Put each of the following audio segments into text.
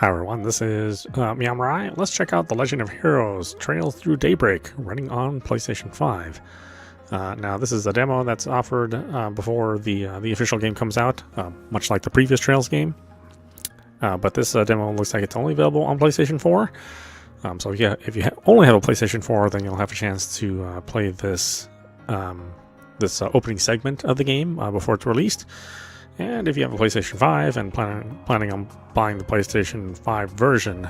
Hi everyone, this is meowmurai. Let's check out The Legend of Heroes Trails Through Daybreak, running on PlayStation 5. Now this is a demo that's offered before the official game comes out, much like the previous Trails game. But this demo looks like it's only available on PlayStation 4. So yeah, if you only have a PlayStation 4, then you'll have a chance to play this opening segment of the game before it's released. And if you have a PlayStation 5 and planning on buying the PlayStation 5 version,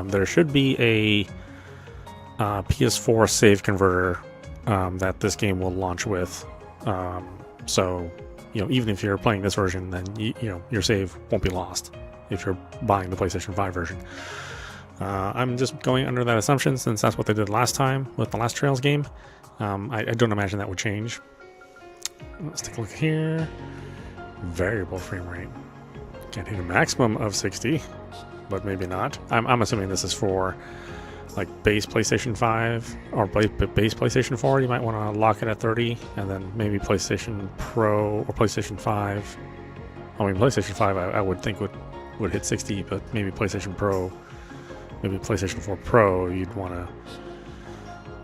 there should be a PS4 save converter that this game will launch with. So, even if you're playing this version, then your save won't be lost if you're buying the PlayStation 5 version. I'm just going under that assumption since that's what they did last time with the last Trails game. I don't imagine that would change. Let's take a look here. Variable frame rate. Can't hit a maximum of 60, but maybe not. I'm assuming this is for like base PlayStation 5 or base PlayStation 4. You might want to lock it at 30, and then maybe PlayStation Pro or PlayStation 5. I mean, PlayStation 5 I would think would hit 60, but maybe PlayStation Pro, maybe PlayStation 4 Pro, you'd want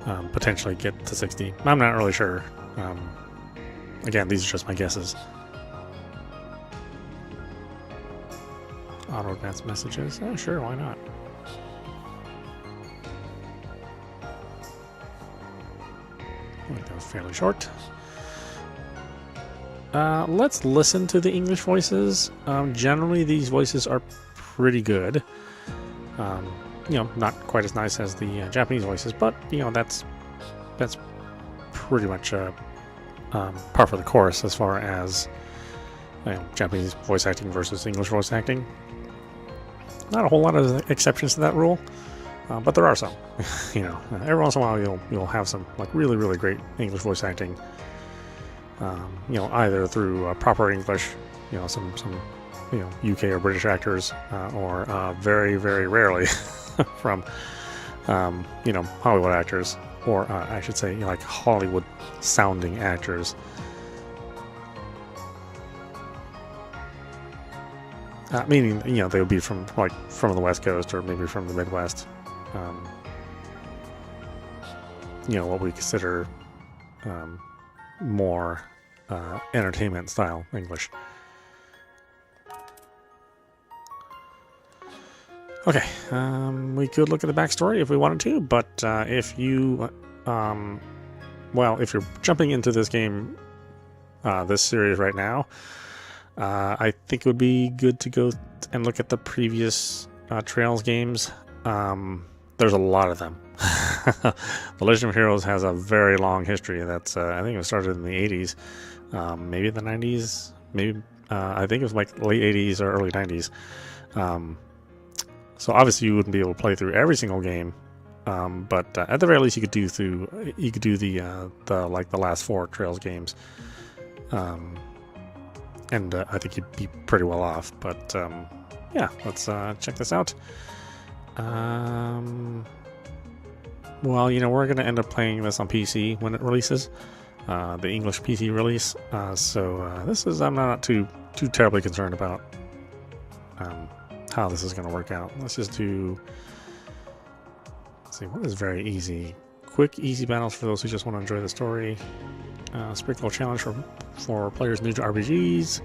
to potentially get to 60. I'm not really sure. Again, these are just my guesses. Auto advance messages. Oh, sure, why not? I think that was fairly short. Let's listen to the English voices. Generally, these voices are pretty good. Not quite as nice as the Japanese voices, but that's pretty much par for the course as far as Japanese voice acting versus English voice acting. Not a whole lot of exceptions to that rule, but there are some. Every once in a while you'll have some like really, really great English voice acting. Either through proper English, some UK or British actors, or very, very rarely from Hollywood actors, or I should say like Hollywood sounding actors. Meaning, they would be from the West Coast or maybe from the Midwest. What we consider more entertainment style English. Okay, we could look at the backstory if we wanted to, but if you're jumping into this game, this series right now, I think it would be good to go and look at the previous Trails games. There's a lot of them. The Legend of Heroes has a very long history. That's I think it started in the 80s, maybe the 90s, maybe I think it was like late 80s or early 90s. So obviously you wouldn't be able to play through every single game, but at the very least you could do the last 4 Trails games. And I think you'd be pretty well off. But yeah, let's check this out. Well, we're going to end up playing this on PC when it releases, the English PC release. So this is I'm not too terribly concerned about how this is going to work out. Let's just do. Let's see what is very easy. Quick, easy battles for those who just want to enjoy the story. Sprinkle challenge for players new to RPGs.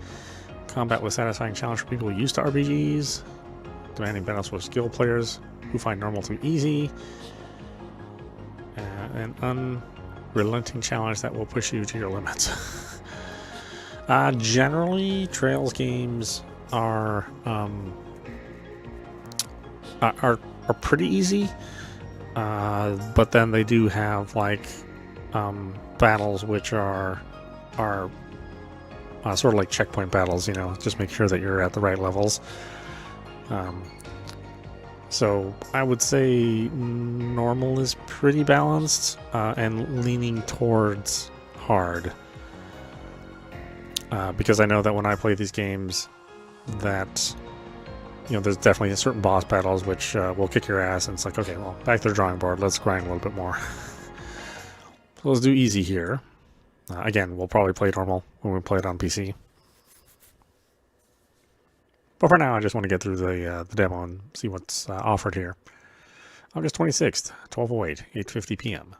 Combat with satisfying challenge for people used to RPGs. Demanding battles for skilled players who find normal too easy. An unrelenting challenge that will push you to your limits. Generally, Trails games are pretty easy, but then they do have battles which are sort of like checkpoint battles. Just make sure that you're at the right levels. So I would say normal is pretty balanced, and leaning towards hard, because I know that when I play these games that there's definitely certain boss battles which will kick your ass, and it's like, okay, well, back to the drawing board, let's grind a little bit more. So let's do easy here. Again, we'll probably play normal when we play it on PC. But for now, I just want to get through the demo and see what's offered here. August 26th, 12:08, 8:50 p.m.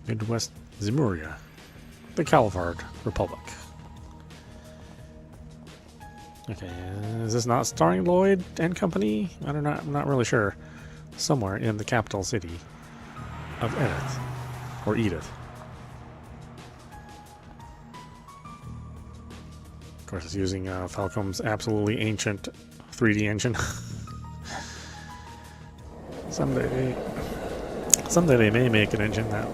Midwest Zemuria, the Calvard Republic. Okay, is this not starring Lloyd and company? I don't know. I'm not really sure. Somewhere in the capital city of Edith or Edith. Of course, it's using Falcom's absolutely ancient 3D engine. Someday they may make an engine that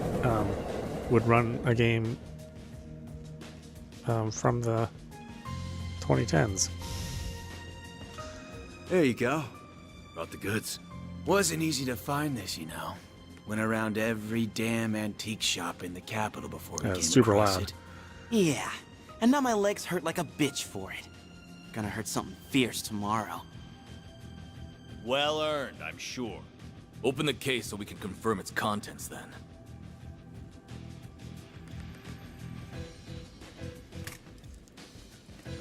would run a game from the 2010s. There you go. Brought the goods. Wasn't easy to find this, you know. Went around every damn antique shop in the capital before we came super across loud. it. Yeah, and now my legs hurt like a bitch for it. Gonna hurt something fierce tomorrow. Well earned, I'm sure. Open the case so we can confirm its contents then.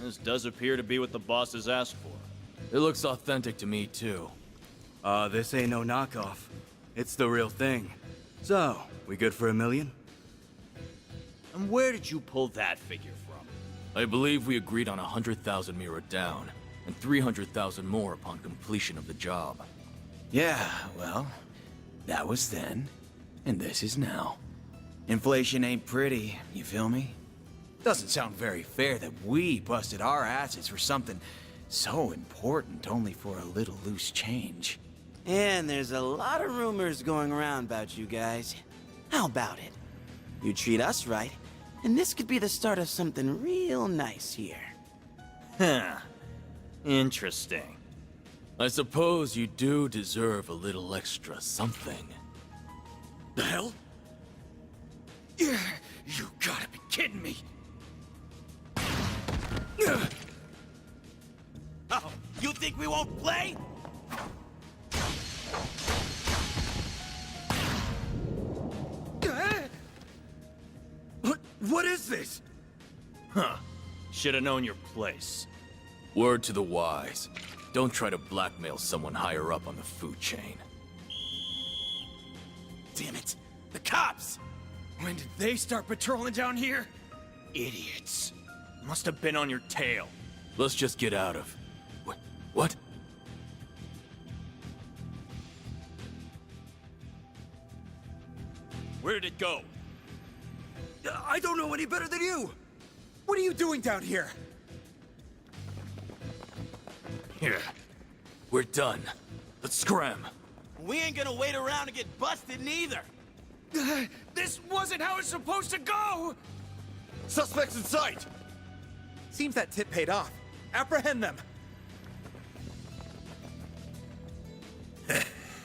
This does appear to be what the boss has asked for. It looks authentic to me, too. This ain't no knockoff. It's the real thing. So, we good for $1 million? And where did you pull that figure from? I believe we agreed on 100,000 Mira down, and 300,000 more upon completion of the job. Yeah, well, that was then, and this is now. Inflation ain't pretty, you feel me? Doesn't sound very fair that we busted our asses for something so important only for a little loose change. And there's a lot of rumors going around about you guys. How about it? You treat us right, and this could be the start of something real nice here. Huh. Interesting. I suppose you do deserve a little extra something. The hell? Yeah, you gotta be kidding me. Oh, you think we won't play? What is this? Huh. Should have known your place. Word to the wise. Don't try to blackmail someone higher up on the food chain. Damn it. The cops! When did they start patrolling down here? Idiots. Must have been on your tail. Let's just get out of... What? Where did it go? I don't know any better than you! What are you doing down here? Here. We're done. Let's scram. We ain't gonna wait around to get busted neither. This wasn't how it's supposed to go! Suspects in sight! Seems that tip paid off. Apprehend them!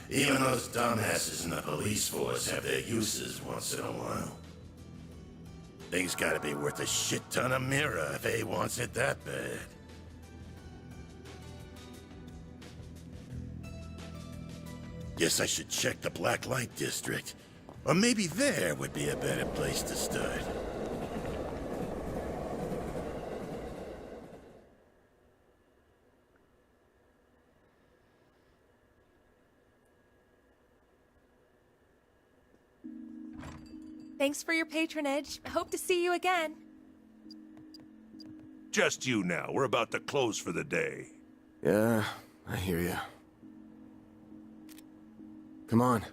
Even those dumbasses in the police force have their uses once in a while. Thing's gotta be worth a shit ton of Mira if A wants it that bad. Guess I should check the Black Light District. Or maybe there would be a better place to start. Thanks for your patronage. Hope to see you again. Just you now. We're about to close for the day. Yeah, I hear ya. Come on.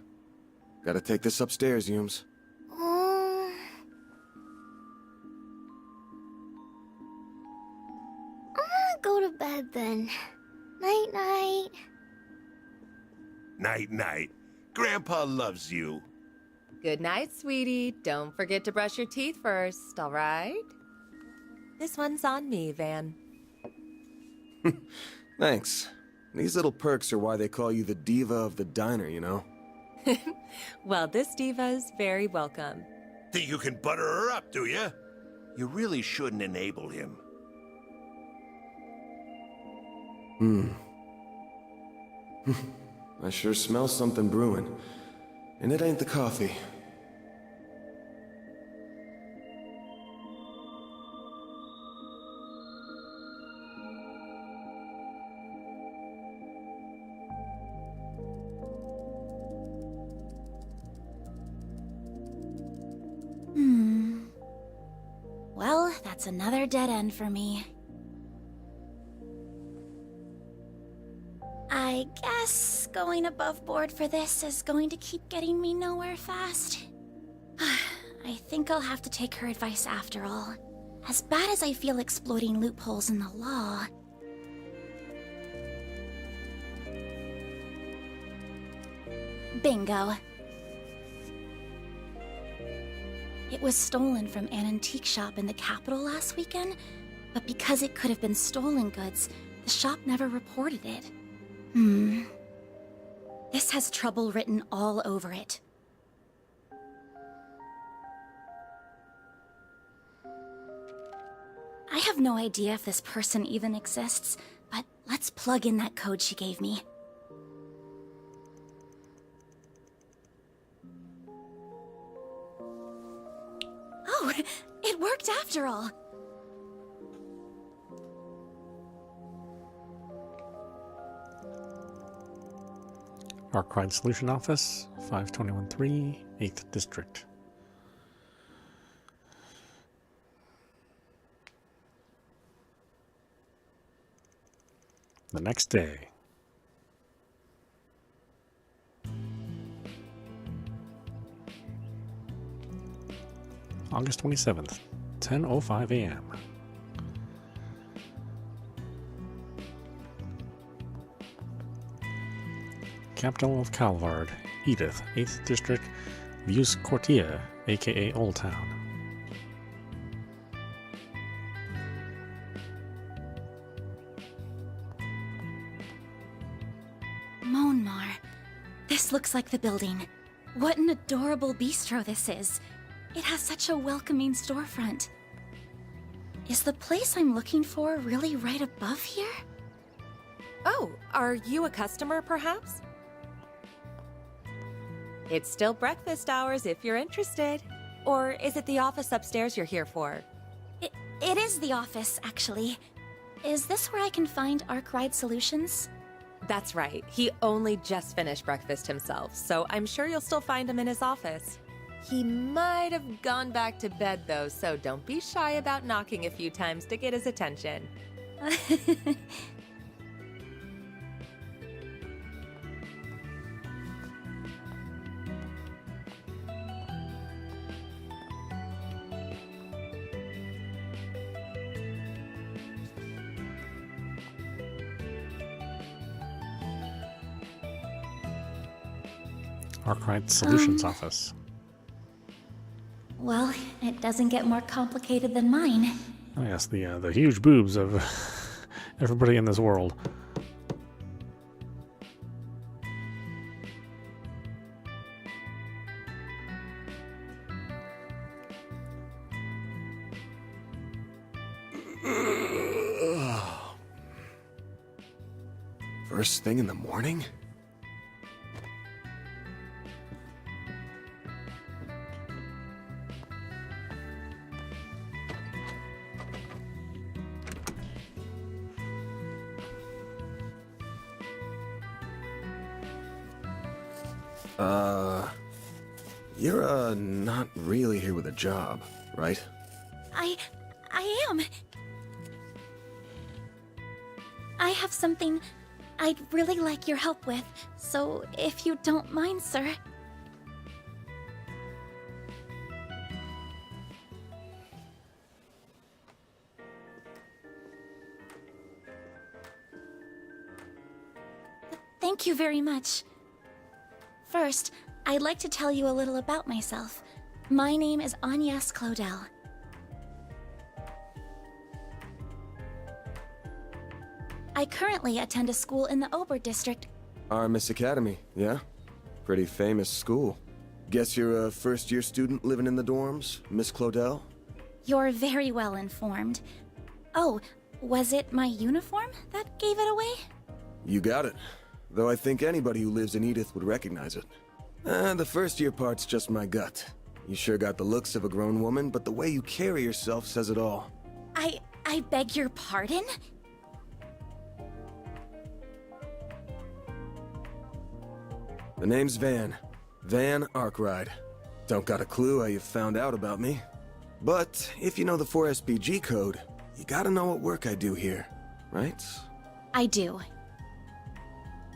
Gotta take this upstairs, Yums. I'm gonna go to bed then. Night-night. Night-night. Grandpa loves you. Good night, sweetie. Don't forget to brush your teeth first, all right? This one's on me, Van. Thanks. These little perks are why they call you the diva of the diner, you know? Well, this diva's very welcome. Think you can butter her up, do you? You really shouldn't enable him. I sure smell something brewing. And it ain't the coffee. Well, that's another dead end for me. I guess going above board for this is going to keep getting me nowhere fast. I think I'll have to take her advice after all. As bad as I feel exploiting loopholes in the law... Bingo. It was stolen from an antique shop in the capital last weekend, but because it could have been stolen goods, the shop never reported it. This has trouble written all over it. I have no idea if this person even exists, but let's plug in that code she gave me. Oh, it worked after all. Arkwright Solution Office, 5213, 8th District. The next day. August 27th, 10:05 a.m. Capital of Calvard, Edith, 8th District, Views Cortia, aka Old Town. Monmar. This looks like the building. What an adorable bistro this is. It has such a welcoming storefront. Is the place I'm looking for really right above here? Oh, are you a customer, perhaps? It's still breakfast hours if you're interested. Or is it the office upstairs you're here for? It is the office, actually. Is this where I can find Arkwright Solutions? That's right. He only just finished breakfast himself, so I'm sure you'll still find him in his office. He might have gone back to bed, though, so don't be shy about knocking a few times to get his attention. Arkwright Solutions Office. Well, it doesn't get more complicated than mine. Oh yes, the huge boobs of everybody in this world. First thing in the morning? You're, not really here with a job, right? I am. I have something I'd really like your help with, so if you don't mind, sir. Thank you very much. First, I'd like to tell you a little about myself. My name is Agnes Claudel. I currently attend a school in the Ober district. Armis Academy, yeah? Pretty famous school. Guess you're a first-year student living in the dorms, Miss Claudel? You're very well informed. Oh, was it my uniform that gave it away? You got it. Though I think anybody who lives in Edith would recognize it. The first-year part's just my gut. You sure got the looks of a grown woman, but the way you carry yourself says it all. I beg your pardon? The name's Van. Van Arkwright. Don't got a clue how you found out about me. But if you know the 4SPG code, you gotta know what work I do here, right? I do.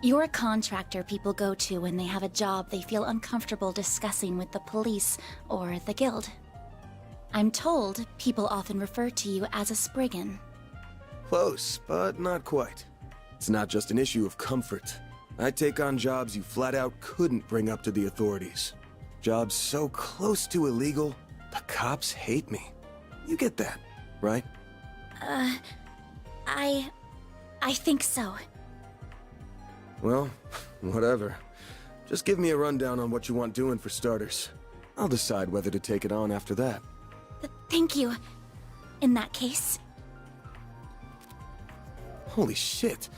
You're a contractor people go to when they have a job they feel uncomfortable discussing with the police or the guild. I'm told people often refer to you as a Spriggan. Close, but not quite. It's not just an issue of comfort. I take on jobs you flat out couldn't bring up to the authorities. Jobs so close to illegal, the cops hate me. You get that, right? I think so. Well, whatever. Just give me a rundown on what you want doing for starters. I'll decide whether to take it on after that. Thank you. In that case. Holy shit.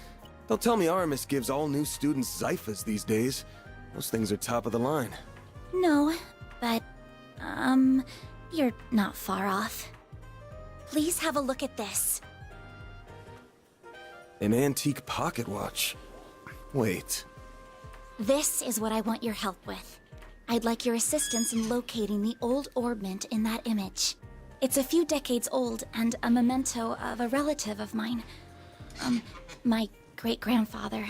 Don't tell me Aramis gives all new students Zyphas these days. Those things are top of the line. No, but, you're not far off. Please have a look at this. An antique pocket watch. Wait. This is what I want your help with. I'd like your assistance in locating the old orbment in that image. It's a few decades old and a memento of a relative of mine. My great-grandfather.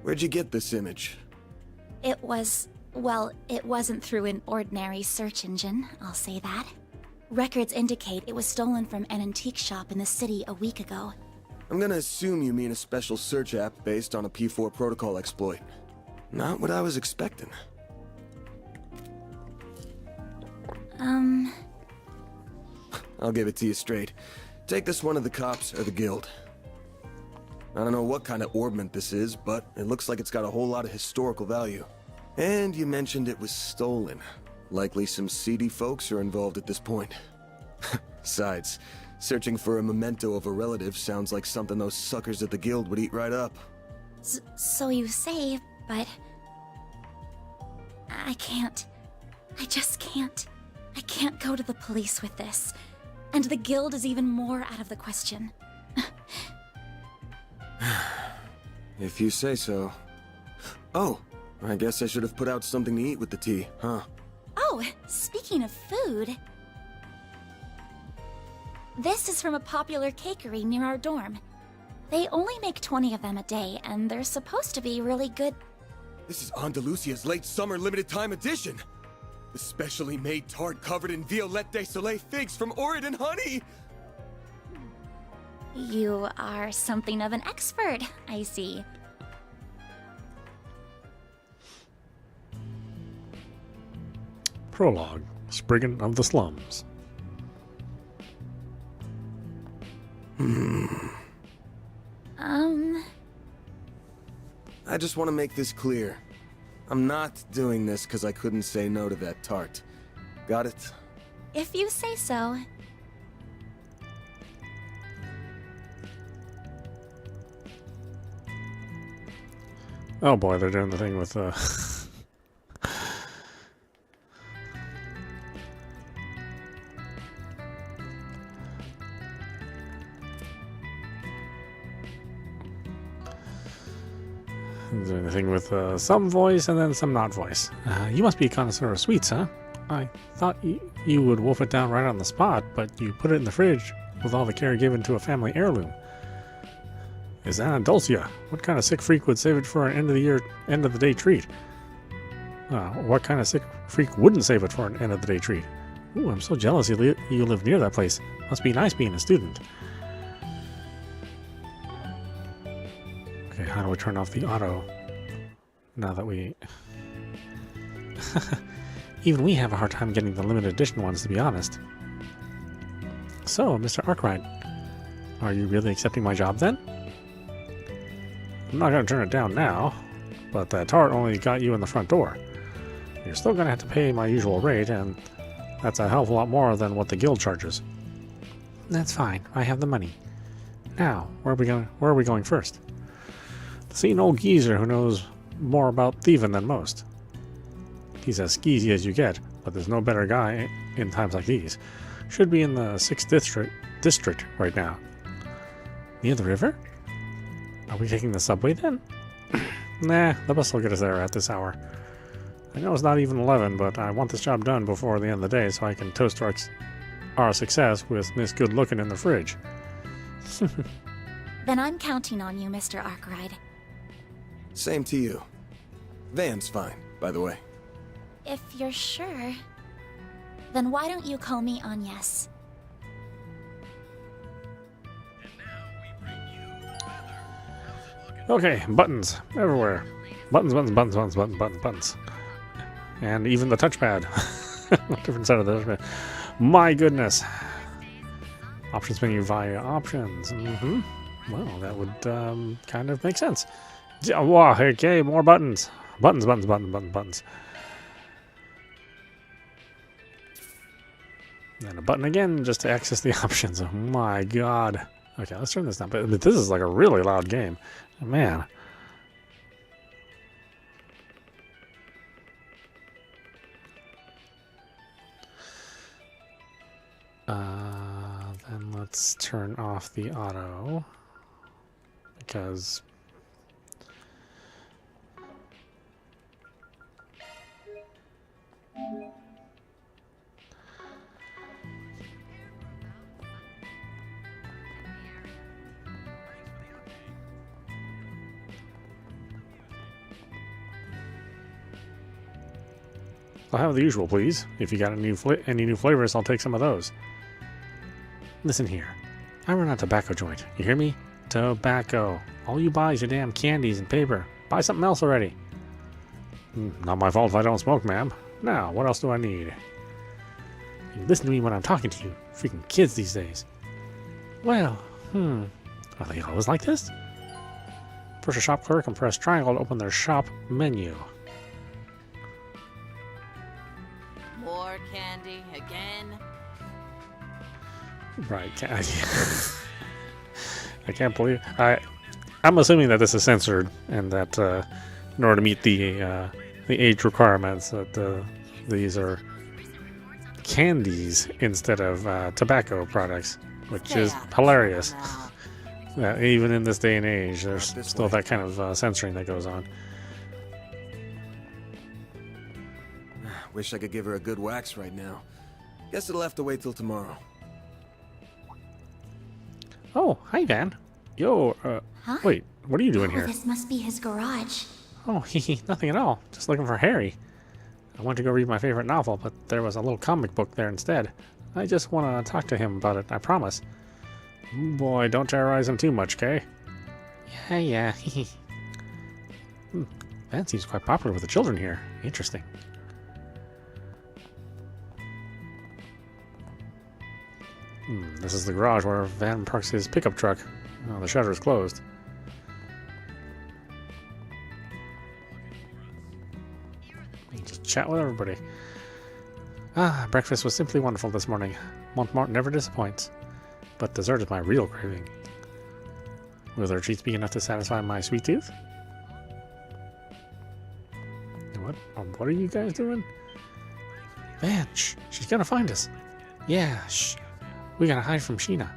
Where'd you get this image? It wasn't through an ordinary search engine, I'll say that. Records indicate it was stolen from an antique shop in the city a week ago. I'm gonna assume you mean a special search app based on a P4 protocol exploit. Not what I was expecting. I'll give it to you straight. Take this one to the cops or the guild. I don't know what kind of orbment this is, but it looks like it's got a whole lot of historical value. And you mentioned it was stolen. Likely some seedy folks are involved at this point. Besides, searching for a memento of a relative sounds like something those suckers at the guild would eat right up. So you say, but... I can't. I just can't. I can't go to the police with this. And the guild is even more out of the question. If you say so. Oh, I guess I should have put out something to eat with the tea, huh? Oh, speaking of food... This is from a popular cakery near our dorm. They only make 20 of them a day, and they're supposed to be really good... This is Andalusia's late summer limited time edition! The specially made tart covered in Violette de Soleil figs from Oregon honey! You are something of an expert, I see. Prologue, Spriggan of the Slums. I just want to make this clear. I'm not doing this because I couldn't say no to that tart. Got it? If you say so. Oh boy, they're doing the thing with doing the thing with some voice and then some not voice. You must be a connoisseur of sweets, huh? I thought you would wolf it down right on the spot, but you put it in the fridge with all the care given to a family heirloom. Is that Dulcia? What kind of sick freak would save it for an end of the day treat? What kind of sick freak wouldn't save it for an end of the day treat? Ooh, I'm so jealous you live near that place. Must be nice being a student. Okay, how do we turn off the auto? Now that we... Even we have a hard time getting the limited edition ones, to be honest. So, Mr. Arkwright, are you really accepting my job then? I'm not going to turn it down now, but that tart only got you in the front door. You're still going to have to pay my usual rate, and that's a hell of a lot more than what the guild charges. That's fine. I have the money. Now, where are we going first? To see an old geezer who knows more about thieving than most. He's as skeezy as you get, but there's no better guy in times like these. Should be in the 6th district right now. Near the river? Are we taking the subway then? Nah, the bus will get us there at this hour. I know it's not even 11, but I want this job done before the end of the day so I can toast our success with Miss Good Looking in the fridge. Then I'm counting on you, Mr. Arkwright. Same to you. Van's fine, by the way. If you're sure, then why don't you call me Agnes? Okay, buttons everywhere. Buttons, buttons, buttons, buttons, buttons, buttons, buttons. And even the touchpad. Different side of the touchpad. My goodness. Options menu via options. Well, that would kind of make sense. Wow, okay, more buttons. Buttons, buttons, buttons, buttons, buttons. And a button again just to access the options. Oh my god. Okay, let's turn this down. But this is like a really loud game. Man. Then let's turn off the auto. Because... I'll have the usual, please. If you got any new flavors, I'll take some of those. Listen here. I run a tobacco joint. You hear me? Tobacco. All you buy is your damn candies and paper. Buy something else already. Not my fault if I don't smoke, ma'am. Now, what else do I need? You listen to me when I'm talking to you. Freaking kids these days. Well, Are they always like this? Push a shop clerk and press triangle to open their shop menu. More candy again? Right. I can't believe... I'm assuming that this is censored and that in order to meet the age requirements that these are candies instead of tobacco products, which is hilarious. Even in this day and age, there's still that kind of censoring that goes on. Wish I could give her a good wax right now. Guess it'll have to wait till tomorrow. Oh, hi, Van. Yo, Huh? wait, what are you doing here? This must be his garage. Oh, nothing at all. Just looking for Harry. I went to go read my favorite novel, but there was a little comic book there instead. I just want to talk to him about it, I promise. Boy, don't terrorize him too much, Kay? Yeah. Van seems quite popular with the children here. Interesting. This is the garage where Van parks his pickup truck. Oh, the shutter is closed. Just chat with everybody. Breakfast was simply wonderful this morning. Montmartre never disappoints. But dessert is my real craving. Will their treats be enough to satisfy my sweet tooth? What are you guys doing? Van, shh, she's gonna find us. Yeah, shh. We gotta hide from Sheena.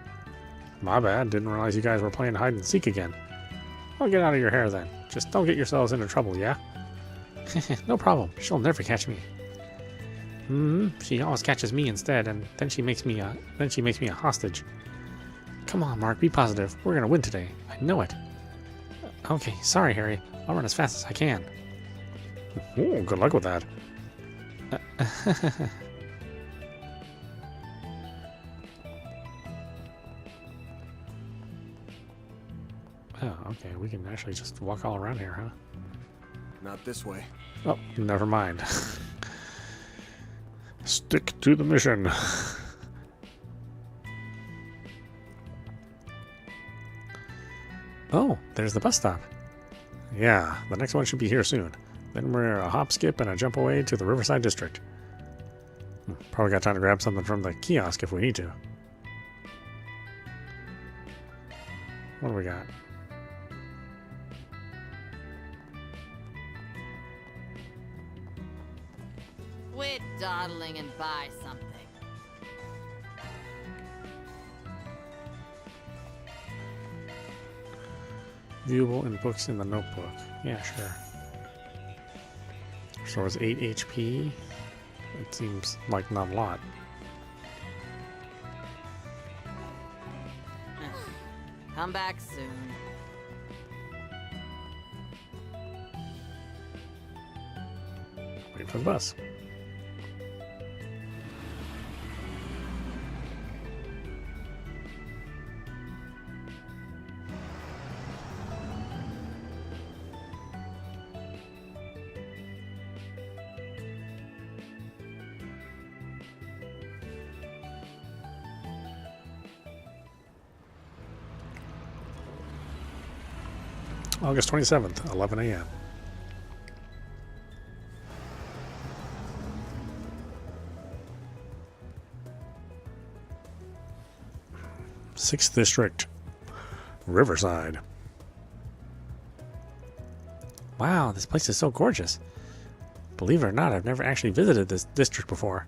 My bad, didn't realize you guys were playing hide and seek again. I'll get out of your hair then. Just don't get yourselves into trouble, yeah? No problem. She'll never catch me. She always catches me instead, and then she makes me a hostage. Come on, Mark, be positive. We're gonna win today. I know it. Okay, sorry, Harry. I'll run as fast as I can. Ooh, good luck with that. Oh, okay, we can actually just walk all around here, huh? Not this way. Oh, never mind. Stick to the mission. Oh, there's the bus stop. Yeah, the next one should be here soon. Then we're a hop, skip, and a jump away to the Riverside District. Probably got time to grab something from the kiosk if we need to. What do we got? Quit dawdling and buy something. Viewable in books in the notebook. Yeah, sure. Restores 8 HP. It seems like not a lot. Come back soon. Wait for the bus. August 27th, 11 a.m. Sixth District, Riverside. Wow, this place is so gorgeous. Believe it or not, I've never actually visited this district before.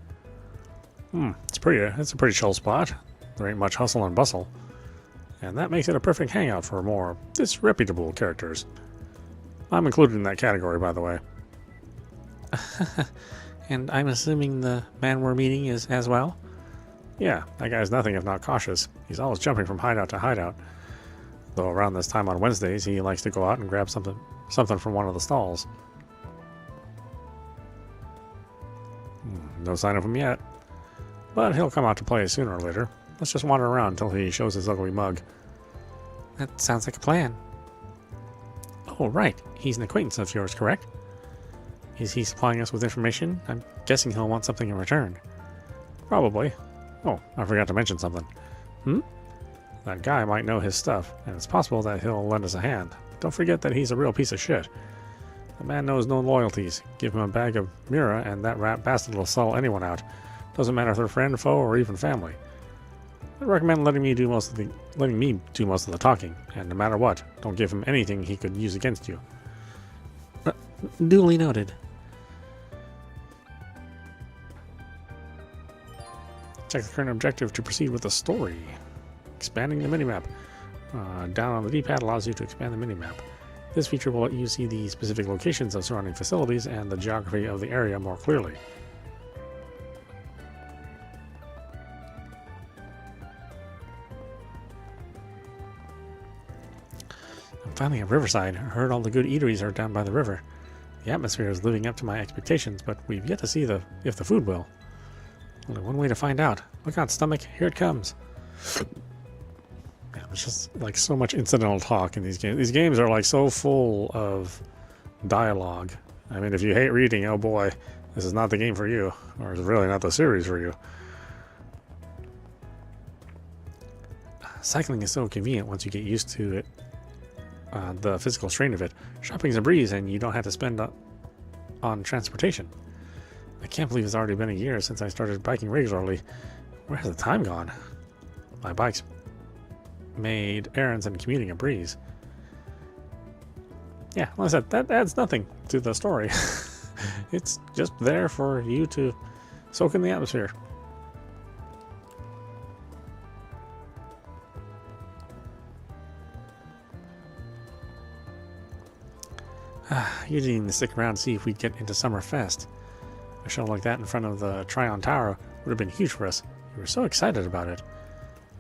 It's a pretty chill spot. There ain't much hustle and bustle. And that makes it a perfect hangout for more disreputable characters. I'm included in that category, by the way. And I'm assuming the man we're meeting is as well? Yeah, that guy's nothing if not cautious. He's always jumping from hideout to hideout. Though around this time on Wednesdays, he likes to go out and grab something from one of the stalls. No sign of him yet. But he'll come out to play sooner or later. Let's just wander around until he shows his ugly mug. That sounds like a plan. Oh, right. He's an acquaintance of yours, correct? Is he supplying us with information? I'm guessing he'll want something in return. Probably. Oh, I forgot to mention something. That guy might know his stuff, and it's possible that he'll lend us a hand. Don't forget that he's a real piece of shit. The man knows no loyalties. Give him a bag of Mira, and that rat bastard will sell anyone out. Doesn't matter if they're friend, foe, or even family. I recommend letting me do most of the talking, and no matter what, don't give him anything he could use against you. Duly noted. Check the current objective to proceed with the story. Expanding the minimap. Down on the D-pad allows you to expand the minimap. This feature will let you see the specific locations of surrounding facilities and the geography of the area more clearly. I'm finally at Riverside. I heard all the good eateries are down by the river. The atmosphere is living up to my expectations, but we've yet to see if the food will. Only one way to find out. Look out, stomach. Here it comes. Yeah, there's just like so much incidental talk in these games. These games are like so full of dialogue. I mean, if you hate reading, oh boy, this is not the game for you. Or it's really not the series for you. Cycling is so convenient once you get used to it. The physical strain of it. Shopping's a breeze and you don't have to spend on transportation. I can't believe it's already been a year since I started biking regularly. Where has the time gone? My bike's made errands and commuting a breeze. Yeah, like I said, that adds nothing to the story. It's just there for you to soak in the atmosphere. You didn't even stick around to see if we'd get into Summer Fest. A show like that in front of the Tryon Tower would have been huge for us. We were so excited about it.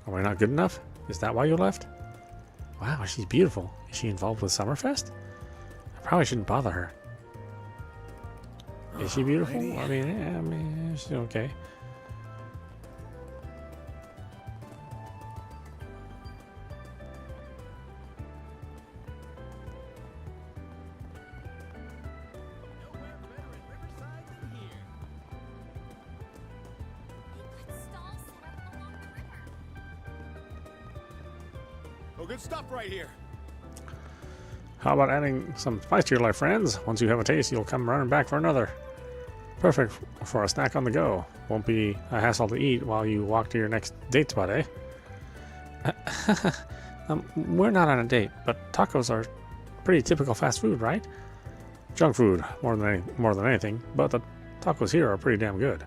Are we not good enough? Is that why you left? Wow, she's beautiful. Is she involved with Summerfest? I probably shouldn't bother her. Is she beautiful? I mean, she's okay. Oh, good stuff right here. How about adding some spice to your life, friends? Once you have a taste, you'll come running back for another. Perfect for a snack on the go. Won't be a hassle to eat while you walk to your next date spot, eh? We're not on a date, but tacos are pretty typical fast food, right? Junk food, more than anything, but the tacos here are pretty damn good.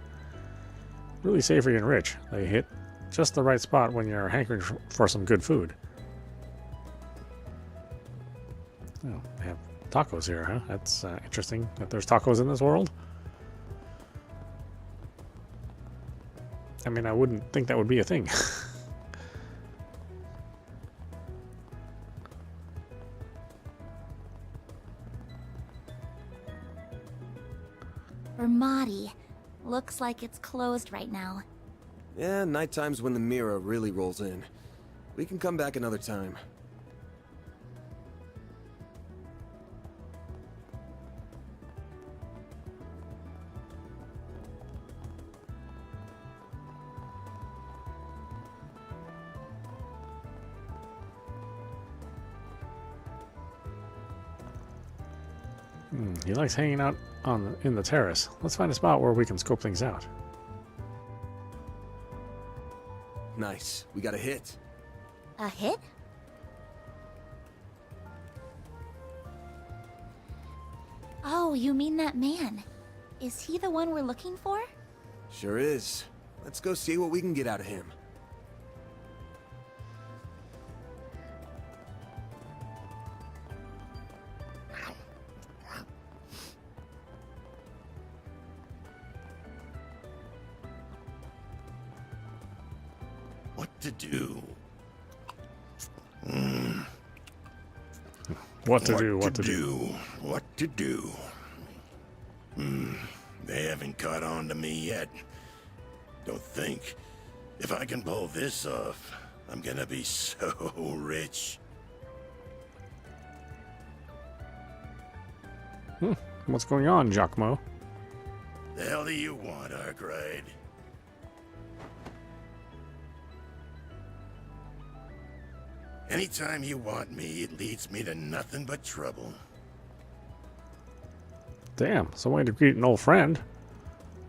Really savory and rich. They hit just the right spot when you're hankering for some good food. Oh, they have tacos here, huh? That's interesting that there's tacos in this world. I mean, I wouldn't think that would be a thing. Vermati. Looks like it's closed right now. Yeah, nighttime's when the mirror really rolls in. We can come back another time. He likes hanging out in the terrace. Let's find a spot where we can scope things out. Nice. We got a hit. A hit? Oh, you mean that man. Is he the one we're looking for? Sure is. Let's go see what we can get out of him. What to do? What to do? What to do? What to do? They haven't caught on to me yet. Don't think. If I can pull this off, I'm gonna be so rich. What's going on, Giacomo? The hell do you want, Arkwright? Anytime you want me, it leads me to nothing but trouble. Damn, some way to greet an old friend.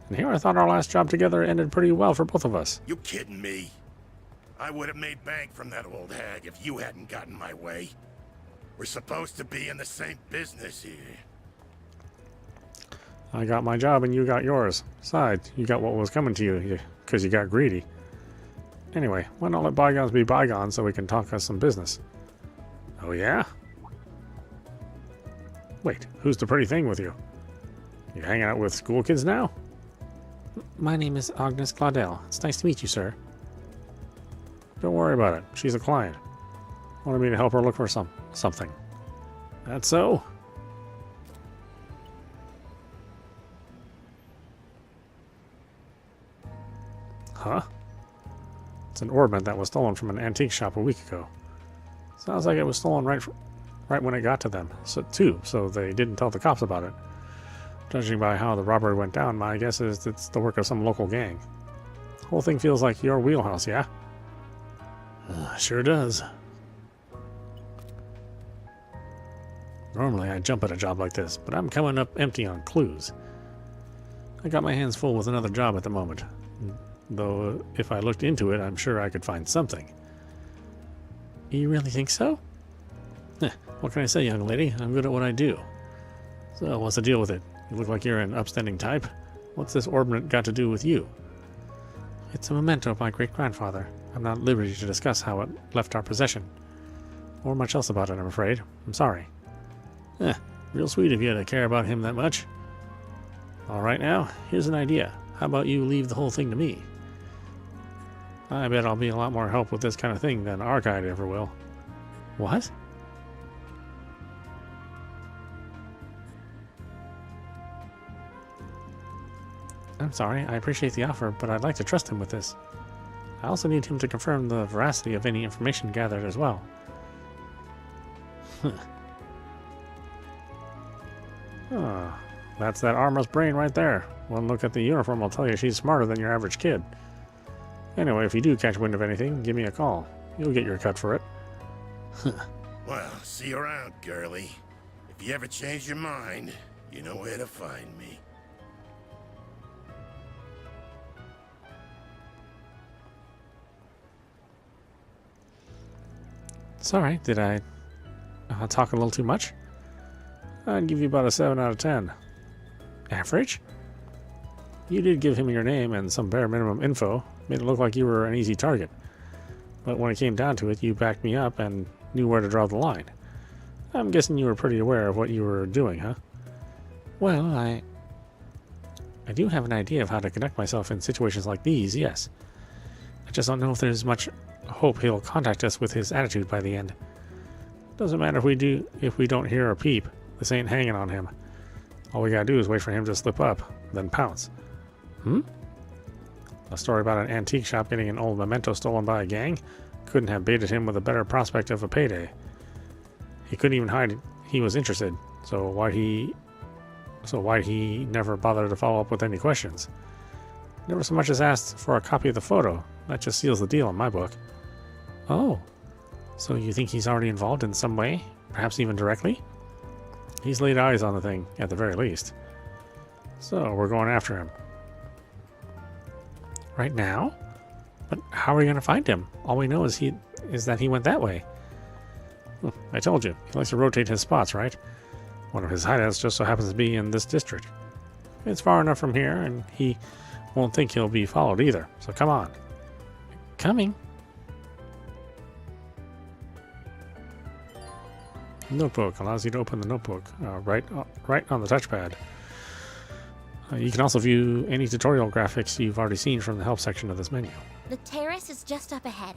And here I thought our last job together ended pretty well for both of us. You kidding me? I would have made bank from that old hag if you hadn't gotten my way. We're supposed to be in the same business here. I got my job and you got yours. Besides, you got what was coming to you because you got greedy. Anyway, why not let bygones be bygones so we can talk us some business? Oh yeah? Wait, who's the pretty thing with you? You hanging out with school kids now? My name is Agnes Claudel. It's nice to meet you, sir. Don't worry about it. She's a client. Wanted me to help her look for something. That's so? Huh? It's an ornament that was stolen from an antique shop a week ago. Sounds like it was stolen right when it got to them, so they didn't tell the cops about it. Judging by how the robbery went down, my guess is it's the work of some local gang. The whole thing feels like your wheelhouse, yeah? Sure does. Normally I'd jump at a job like this, but I'm coming up empty on clues. I got my hands full with another job at the moment. Though, if I looked into it, I'm sure I could find something. You really think so? What can I say, young lady? I'm good at what I do. So, what's the deal with it? You look like you're an upstanding type. What's this ornament got to do with you? It's a memento of my great-grandfather. I'm not at liberty to discuss how it left our possession. Or much else about it, I'm afraid. I'm sorry. Real sweet of you to care about him that much. Alright now, here's an idea. How about you leave the whole thing to me? I bet I'll be a lot more help with this kind of thing than our guide ever will. What? I'm sorry, I appreciate the offer, but I'd like to trust him with this. I also need him to confirm the veracity of any information gathered as well. Oh, that's that armor's brain right there. One look at the uniform will tell you she's smarter than your average kid. Anyway, if you do catch wind of anything, give me a call. You'll get your cut for it. Well, see you around, girlie. If you ever change your mind, you know where to find me. Sorry, did I talk a little too much? I'd give you about a 7 out of 10. Average? You did give him your name and some bare minimum info. Made it look like you were an easy target. But when it came down to it, you backed me up and knew where to draw the line. I'm guessing you were pretty aware of what you were doing, huh? Well, I do have an idea of how to conduct myself in situations like these, yes. I just don't know if there's much hope he'll contact us with his attitude by the end. Doesn't matter if we don't hear or peep. This ain't hanging on him. All we gotta do is wait for him to slip up, then pounce. A story about an antique shop getting an old memento stolen by a gang? Couldn't have baited him with a better prospect of a payday. He couldn't even hide he was interested, so why'd he never bother to follow up with any questions? Never so much as asked for a copy of the photo. That just seals the deal in my book. Oh, so you think he's already involved in some way? Perhaps even directly? He's laid eyes on the thing, at the very least. So, we're going after him. Right now? But how are we going to find him? All we know is that he went that way. I told you, he likes to rotate his spots, right? One of his hideouts just so happens to be in this district. It's far enough from here, and he won't think he'll be followed either, so come on. Coming? Notebook allows you to open the notebook right on the touchpad. You can also view any tutorial graphics you've already seen from the help section of this menu. The terrace is just up ahead.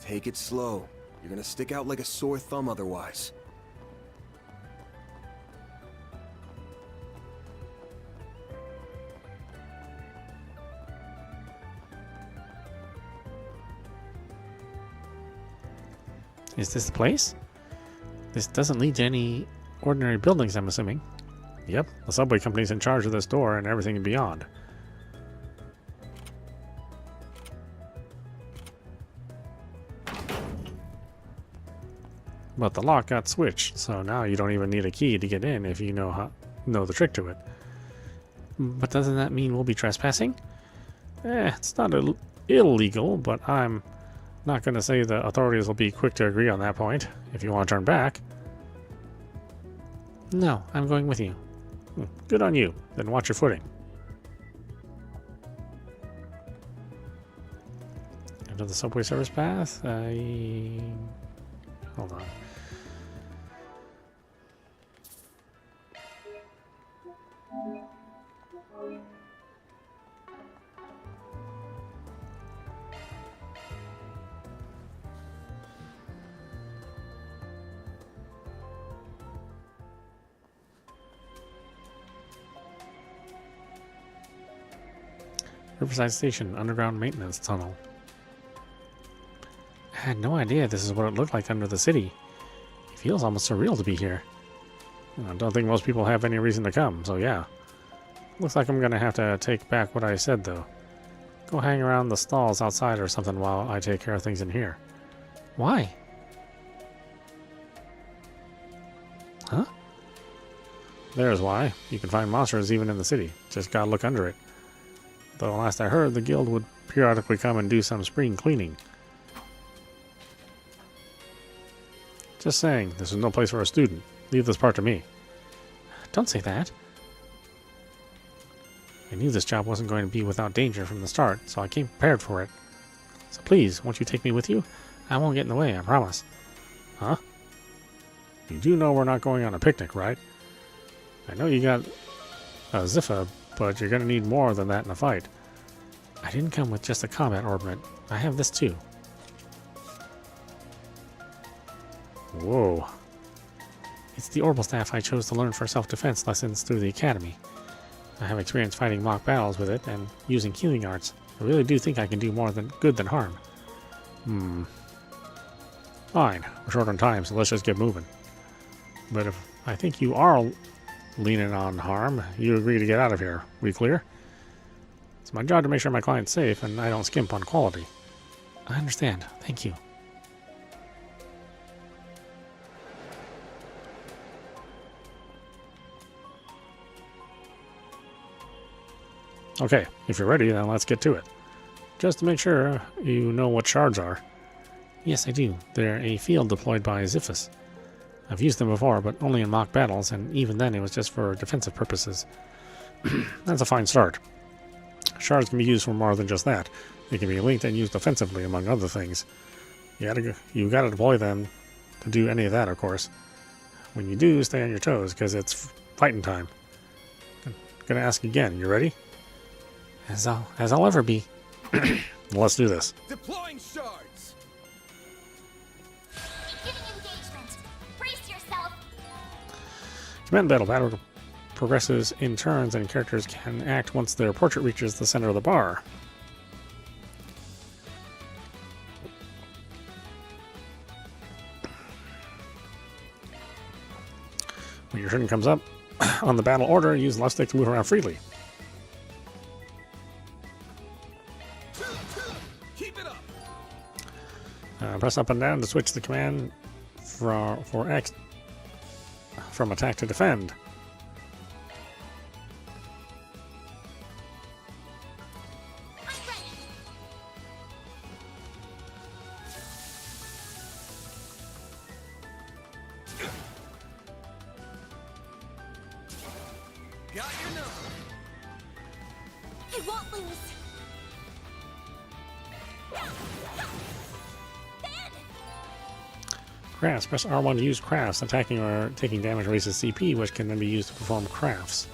Take it slow. You're gonna stick out like a sore thumb otherwise. Is this the place? This doesn't lead to any ordinary buildings, I'm assuming. Yep, the subway company's in charge of this door and everything beyond. But the lock got switched, so now you don't even need a key to get in if you know the trick to it. But doesn't that mean we'll be trespassing? It's not illegal, but I'm not going to say the authorities will be quick to agree on that point. If you want to turn back. No, I'm going with you. Good on you. Then watch your footing. Enter the subway service path. Hold on. Riverside Station, underground maintenance tunnel. I had no idea this is what it looked like under the city. It feels almost surreal to be here. I don't think most people have any reason to come, so yeah. Looks like I'm gonna have to take back what I said, though. Go hang around the stalls outside or something while I take care of things in here. Why? Huh? There's why. You can find monsters even in the city. Just gotta look under it. Though last I heard, the guild would periodically come and do some spring cleaning. Just saying, this is no place for a student. Leave this part to me. Don't say that. I knew this job wasn't going to be without danger from the start, so I came prepared for it. So please, won't you take me with you? I won't get in the way, I promise. Huh? You do know we're not going on a picnic, right? I know you got a Ziffa, but you're going to need more than that in a fight. I didn't come with just a combat ornament. I have this too. Whoa. It's the orbital staff I chose to learn for self-defense lessons through the academy. I have experience fighting mock battles with it and using healing arts. I really do think I can do more good than harm. Fine. We're short on time, so let's just get moving. But if I think you are leaning on harm, you agree to get out of here. We clear? It's my job to make sure my client's safe, and I don't skimp on quality. I understand. Thank you. Okay, if you're ready, then let's get to it. Just to make sure you know what shards are. Yes, I do. They're a field deployed by Xiphus. I've used them before, but only in mock battles, and even then it was just for defensive purposes. That's a fine start. Shards can be used for more than just that. They can be linked and used offensively, among other things. You gotta deploy them to do any of that, of course. When you do, stay on your toes, because it's fighting time. Gonna ask again. You ready? As I'll ever be. Let's do this. Deploying shards. Beginning engagement. Brace yourself. Command battle. Battle progresses in turns, and characters can act once their portrait reaches the center of the bar. When your turn comes up, on the battle order, use left stick to move around freely. Keep it up. Press up and down to switch the command for X from attack to defend. Got your number. I won't lose. Crafts. Press R1 to use crafts. Attacking or taking damage raises CP, which can then be used to perform crafts.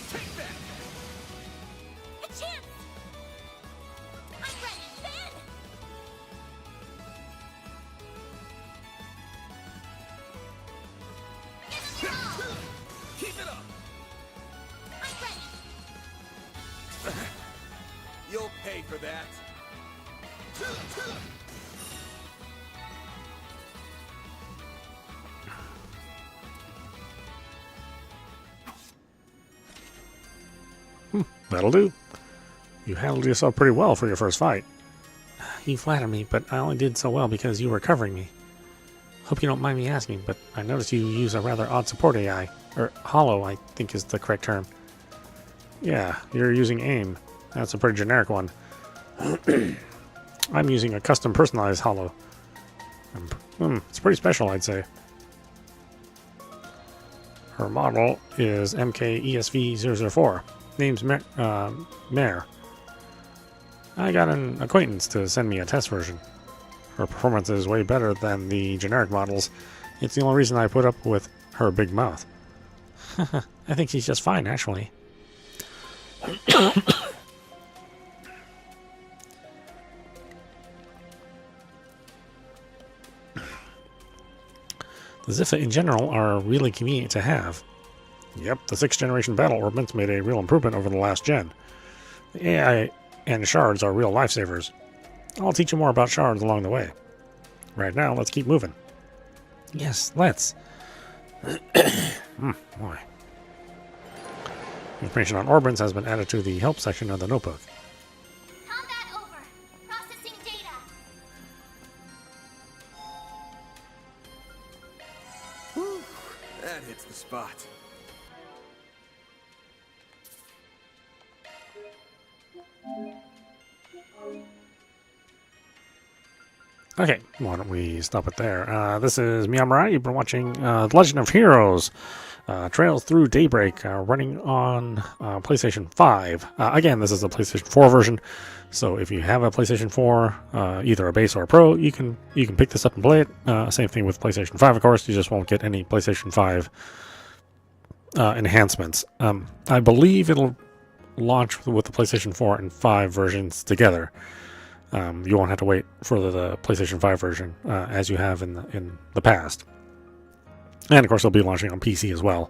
Take that. A chance. I'm ready. Ben. Keep it up. I'm ready. You'll pay for that. That'll do. You handled yourself pretty well for your first fight. You flatter me, but I only did so well because you were covering me. Hope you don't mind me asking, but I noticed you use a rather odd support AI. Or hollow, I think is the correct term. Yeah, you're using AIM. That's a pretty generic one. I'm using a custom personalized hollow. It's pretty special, I'd say. Her model is MKESV004. Name's Mare. I got an acquaintance to send me a test version. Her performance is way better than the generic models. It's the only reason I put up with her big mouth. I think she's just fine, actually. The Ziffa in general are really convenient to have. Yep, the 6th generation battle orbments made a real improvement over the last gen. The AI and shards are real lifesavers. I'll teach you more about shards along the way. Right now, let's keep moving. Yes, let's. Boy. Information on orbments has been added to the help section of the notebook. Combat over. Processing data. Whew, that hits the spot. Okay, why don't we stop it there? This is meowmurai. You've been watching The Legend of Heroes. Trails Through Daybreak, running on PlayStation 5. Again, this is a PlayStation 4 version, so if you have a PlayStation 4, either a base or a Pro, you can pick this up and play it. Same thing with PlayStation 5, of course. You just won't get any PlayStation 5 enhancements. I believe it'll launch with the PlayStation 4 and 5 versions together. You won't have to wait for the PlayStation 5 version as you have in the past. And of course, it'll be launching on PC as well.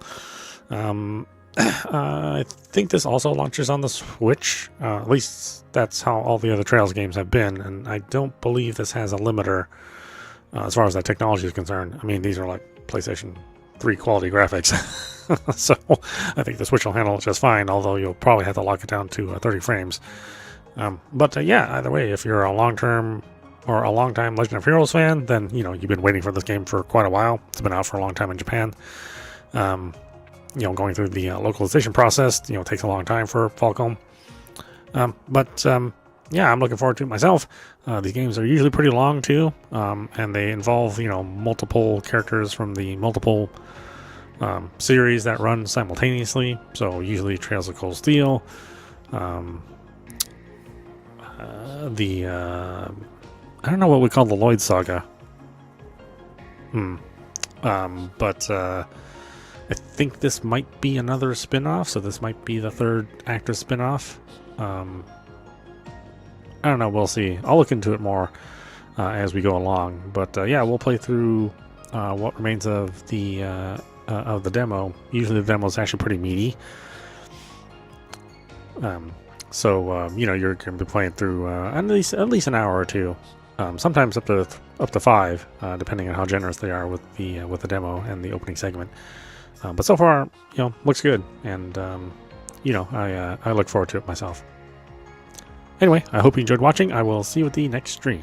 I think this also launches on the Switch. At least that's how all the other Trails games have been. And I don't believe this has a limiter as far as that technology is concerned. I mean, these are like PlayStation 3 quality graphics. So I think the Switch will handle it just fine, although you'll probably have to lock it down to 30 frames. But yeah, either way, if you're a long-time Legend of Heroes fan, then, you've been waiting for this game for quite a while. It's been out for a long time in Japan. Going through the localization process, takes a long time for Falcom. Yeah, I'm looking forward to it myself. These games are usually pretty long, too, and they involve, multiple characters from the multiple series that run simultaneously. So usually Trails of Cold Steel, I don't know what we call the Lloyd Saga. But I think this might be another spin-off, so this might be the third actor spin-off. I don't know, we'll see. I'll look into it more as we go along. But yeah, we'll play through what remains of the demo. Usually the demo is actually pretty meaty. So you know, you're going to be playing through at least an hour or two. Sometimes up to 5, depending on how generous they are with the demo and the opening segment. But so far, you know, looks good, and you know, I look forward to it myself. Anyway, I hope you enjoyed watching. I will see you at the next stream.